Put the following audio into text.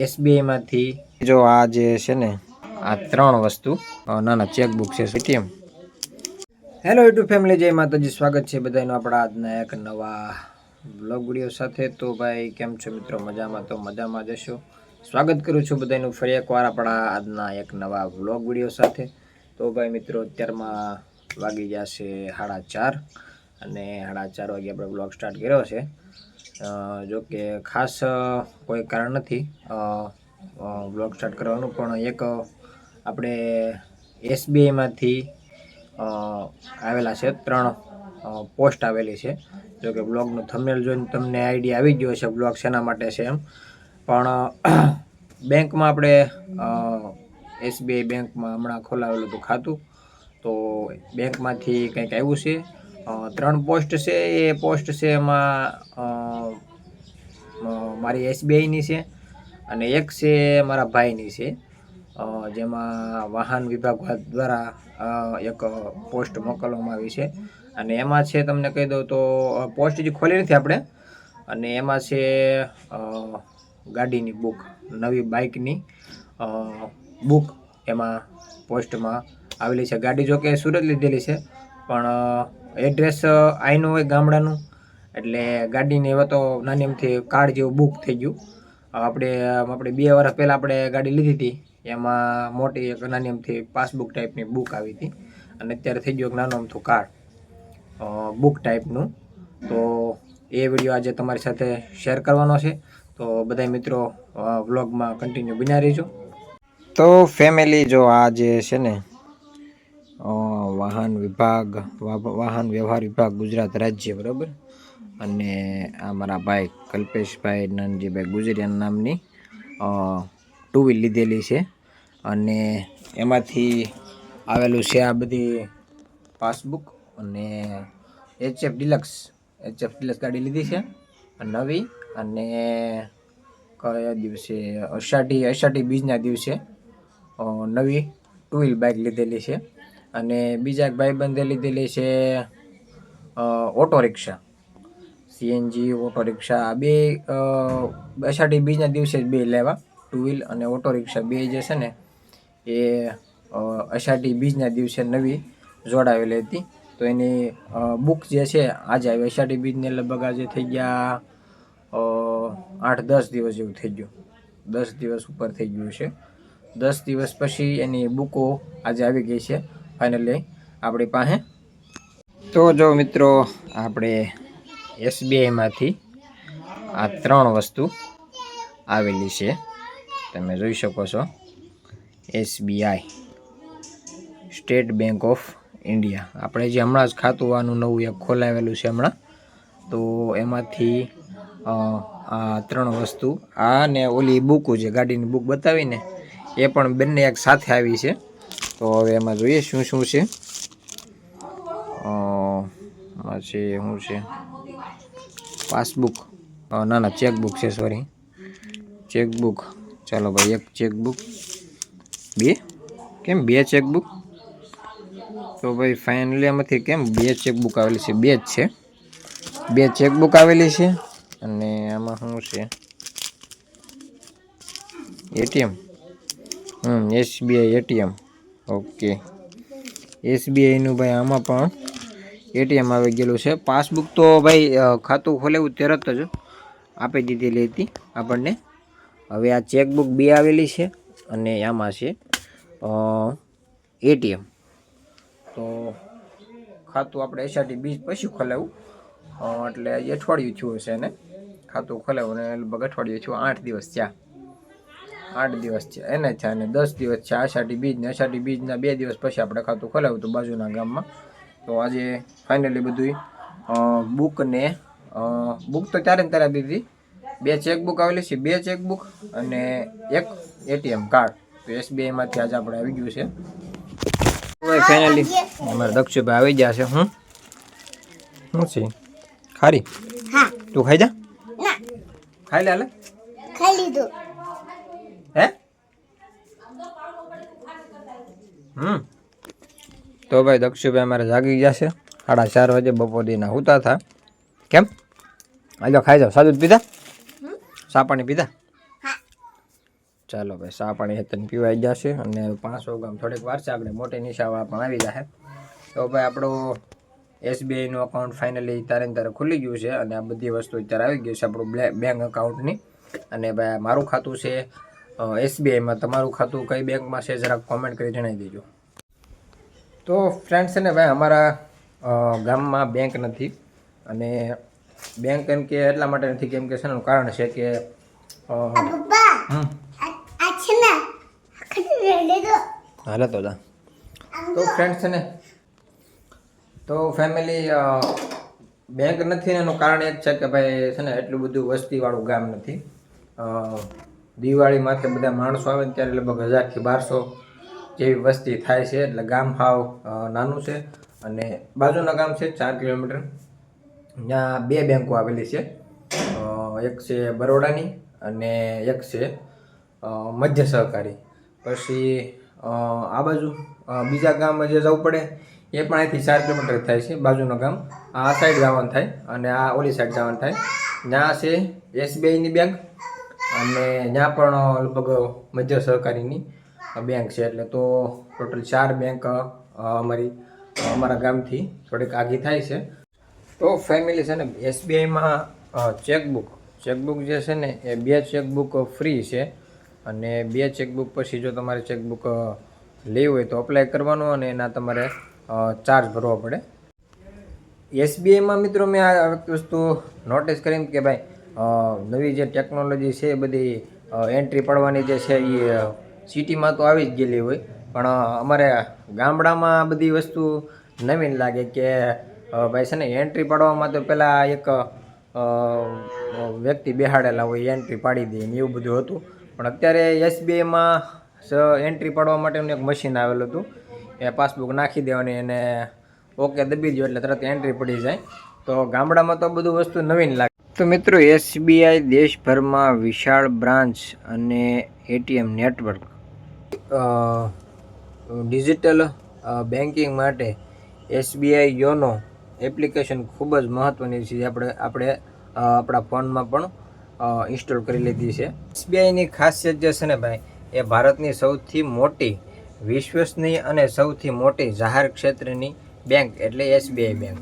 SBI માંથી જો આ જે છે ને આ ત્રણ વસ્તુ નાના ચેકબુક છે પેટીએમ. હેલો યુટ્યુબ ફેમિલી, જય માતાજી. સ્વાગત છે બધાનું આપણા આજના એક નવા બ્લોગ વિડીયો સાથે. તો ભાઈ કેમ છો મિત્રો? મજામાં? તો મજામાં જશો. સ્વાગત કરું છું બધાનું ફરી એકવાર આપણા આજના એક નવા બ્લોગ વિડીયો સાથે. તો ભાઈ મિત્રો, અત્યારમાં વાગી ગયા છે 4:30 અને 4:30 વાગે આપણે બ્લોગ સ્ટાર્ટ કર્યો છે. જો કે ખાસ કોઈ કારણ નથી બ્લોગ સ્ટાર્ટ કરવાનું, પણ એક આપણે SBI માંથી આવેલા છે 3 પોસ્ટ આવેલી છે. જો કે બ્લોગનું થંબનેલ જોઈને તમને આઈડિયા આવી ગયો છે બ્લોગ શેના માટે છે એમ. પણ બેંકમાં આપણે SBI બેંકમાં હમણાં ખોલાવેલું હતું ખાતું, તો બેંકમાંથી કંઈક આવ્યું છે. 3 પોસ્ટ છે. એ પોસ્ટ છે એમાં મારી SBIની છે અને એક છે મારા ભાઈની છે. જેમાં વાહન વિભાગ દ્વારા એક પોસ્ટ મોકલવામાં આવી છે. અને એમાં છે, તમને કહી દઉં તો પોસ્ટ જે ખોલી નથી આપણે, અને એમાં છે ગાડીની બુક, નવી બાઇકની બુક એમાં પોસ્ટમાં આવેલી છે. ગાડી જો કે સુરત લીધેલી છે, પણ એડ્રેસ અહીંનું હોય ગામડાનું, એટલે ગાડીની હવે તો નાની એમથી કાર્ડ જેવું બુક થઈ ગયું. આપણે 2 વર્ષ પહેલાં આપણે ગાડી લીધી હતી, એમાં મોટી એક નાની એમથી પાસબુક ટાઈપની બુક આવી હતી, અને અત્યારે થઈ ગયું એક નાનું અમથું કાર્ડ બુક ટાઈપનું. તો એ વિડીયો આજે તમારી સાથે શેર કરવાનો છે. તો બધા મિત્રો વ્લોગમાં કન્ટિન્યુ બન્યા રહીજો. તો ફેમિલી, જો આ જે છે ને વાહન વ્યવહાર વિભાગ ગુજરાત રાજ્ય, બરાબર. અને આ મારા ભાઈ કલ્પેશભાઈ નાનજીભાઈ ગુજરિયા નામની 2 વ્હીલ લીધેલી છે. અને એમાંથી આવેલું છે આ બધી પાસબુક. અને HF ડિલક્સ ગાડી લીધી છે નવી. અને કયા દિવસે? અષાઢી બીજના દિવસે નવી 2 વ્હીલ બાઇક લીધેલી છે. અને બીજા એક ભાઈબંધે લીધેલી છે auto rickshaw, CNG auto rickshaw. બે અષાઢી બીજના દિવસે જ 2 લેવા, 2 વ્હીલ અને ઓટો રિક્ષા. 2 જે છે ને એ અષાઢી બીજના દિવસે નવી જોડાવેલી હતી. તો એની બુક જે છે આજે આવી. અષાઢી બીજને લગભગ આજે થઈ ગયા 8-10 દિવસ જેવું થઈ ગયું. 10 દિવસ ઉપર થઈ ગયું છે. 10 દિવસ પછી એની બુકો આજે આવી ગઈ છે ફાઇનલી આપણી પાસે. તો જો મિત્રો, આપણે SBI માંથી આ 3 વસ્તુ આવેલી છે, તમે જોઈ શકો છો. SBI, state bank of India. આપણે જે હમણાં જ ખાતું આનું નવું એક ખોલાવેલું છે હમણાં, તો એમાંથી આ 3 વસ્તુ, આ ને ઓલી બુકો જે ગાડીની બુક બતાવીને, એ પણ બંને એક સાથે આવી છે. તો હવે એમાં જોઈએ શું શું છે. આ છે શું છે? પાસબુક, ના ચેકબુક છે, સોરી, ચેકબુક. ચાલો ભાઈ, એક ચેકબુક. 2 કેમ 2 ચેકબુક? તો ભાઈ ફાઇનલી એમાંથી કેમ 2 ચેકબુક આવેલી છે? 2 જ છે, 2 ચેકબુક આવેલી છે. અને આમાં શું છે? ATM. SBI ATM. ઓકે, SBIનું ભાઈ આમાં પણ ATM આવી ગયેલું છે. પાસબુક તો ભાઈ ખાતું ખોલેવું તરત જ આપી દીધેલી હતી આપણને. હવે આ ચેકબુક 2 આવેલી છે, અને આમાં છે ATM. તો ખાતું આપણે અષાઢી બીજ પછી ખોલાવ્યું, એટલે અઠવાડિયું થયું હશે એને ખાતું ખોલાવ્યું, અને લગભગ અઠવાડિયું થયું. 8 દિવસ થયા, 8 દિવસ છે એને થયા, અને 10 દિવસ છે અષાઢી બીજને. અષાઢી બીજના 2 દિવસ પછી આપણે ખાતું ખોલાવ્યું હતું બાજુના ગામમાં. તો આજે ફાઇનલી બધું બુક તો ત્યારે ને ત્યારે આપી દીધી. 2 ચેકબુક આવેલી છે, 2 ચેકબુક અને એક ATM કાર્ડ. તો SBI માંથી આજે આપણે આવી ગયું છે. ફાઇનલી અમારા દક્ષુભાઈ આવી ગયા છે. શું છે? ખારી? તું ખાઈ જા. ખાઈ લે, હાલે. ખાઈ લીધું. હે? તો ભાઈ દક્ષુભાઈ અમારે જાગી ગયા છે 4:30 વાગે. બપોરના હુતા હતા. કેમ? હાલો ખાઈ જાઓ. સાદું પીધા? સા પાણી પીધા? ચાલો ભાઈ, ચા પાણી હેતન પીવાઈ જશે અને 5 વાગ્યામાં થોડીક વાર છે, આપણે મોટી નિશાળા પણ આવી જશે. તો ભાઈ આપણું એસબીઆઈનું અકાઉન્ટ ફાઇનલી તારે ખુલી ગયું છે અને આ બધી વસ્તુ અત્યારે આવી ગઈ છે આપણું બેંક અકાઉન્ટની. અને ભાઈ મારું ખાતું છે એસબીઆઈમાં. તમારું ખાતું કઈ બેંકમાં છે જરાક કોમેન્ટ કરી જણાવી દેજો. તો ફ્રેન્ડ્સ છે ને ભાઈ, અમારા ગામમાં બેંક નથી. અને બેંક એમ કે એટલા માટે નથી કેમ કે છે એનું કારણ છે કે હાલે તો જા. તો ફ્રેન્ડ્સ છે ને, તો ફેમિલી બેંક નથી ને એનું કારણ એક છે કે ભાઈ છે ને એટલું બધું વસ્તીવાળું ગામ નથી. દિવાળી માટે બધા માણસો આવે ને ત્યારે લગભગ 1000 થી 1200 જેવી વસ્તી થાય છે. એટલે ગામ હાવ નાનું છે. અને બાજુના ગામ છે 4 કિલોમીટર, ત્યાં 2 બેંકો આવેલી છે. એક છે બરોડાની અને એક છે મધ્ય સહકારી. પછી આ બાજુ બીજા ગામ જે જવું પડે એ પણ અહીંથી 4 કિલોમીટર થાય છે. બાજુનું ગામ આ સાઈડ જવાનું થાય અને આ ઓલી સાઈડ જવાનું થાય. ત્યાં છે એસબીઆઈની બેંક અને ત્યાં પણ લગભગ મધ્ય સહકારીની બેંક છે. એટલે તો ટોટલ 4 બેંક અમારા ગામથી થોડીક આગી થાય છે. તો ફેમિલી છે ને, એસબીઆઈમાં ચેકબુક જે છે ને એ 2 ચેકબુક ફ્રી છે. અને 2 ચેકબુક પછી જો તમારે ચેકબુક લેવી હોય તો અપ્લાય કરવાનું અને એના તમારે ચાર્જ ભરવો પડે. એસબીઆઈમાં મિત્રો મેં આ વસ્તુ નોટિસ કરી કે ભાઈ નવી જે ટેકનોલોજી છે એ બધી એન્ટ્રી પડવાની જે છે એ સિટીમાં તો આવી જ ગયેલી હોય, પણ અમારે ગામડામાં આ બધી વસ્તુ નવીન લાગે કે ભાઈ છે ને એન્ટ્રી પાડવામાં તો પહેલાં એક વ્યક્તિ બેહાડેલા હોય એન્ટ્રી પાડી દે ને એવું બધું હતું. પણ અત્યારે એસબીઆઈમાં એન્ટ્રી પાડવા માટેનું એક મશીન આવેલું હતું. એ પાસબુક નાખી દેવાની અને ઓકે દબી દો એટલે તરત એન્ટ્રી પડી જાય. તો ગામડામાં તો બધું વસ્તુ નવીન લાગે. તો મિત્રો, એસબીઆઈ દેશભરમાં વિશાળ બ્રાન્ચ અને એટીએમ નેટવર્ક ડિજિટલ બેન્કિંગ માટે એસબીઆઈ યોનો એપ્લિકેશન ખૂબ જ મહત્ત્વની છે. આપણે આપણા ફોનમાં પણ ઇન્સ્ટોલ કરી લીધી છે. એસબીઆઈની ખાસિયત જે છે ને ભાઈ, એ ભારતની સૌથી મોટી, વિશ્વસનીય અને સૌથી મોટી જાહેર ક્ષેત્રની બેંક એટલે એસબીઆઈ બેંક.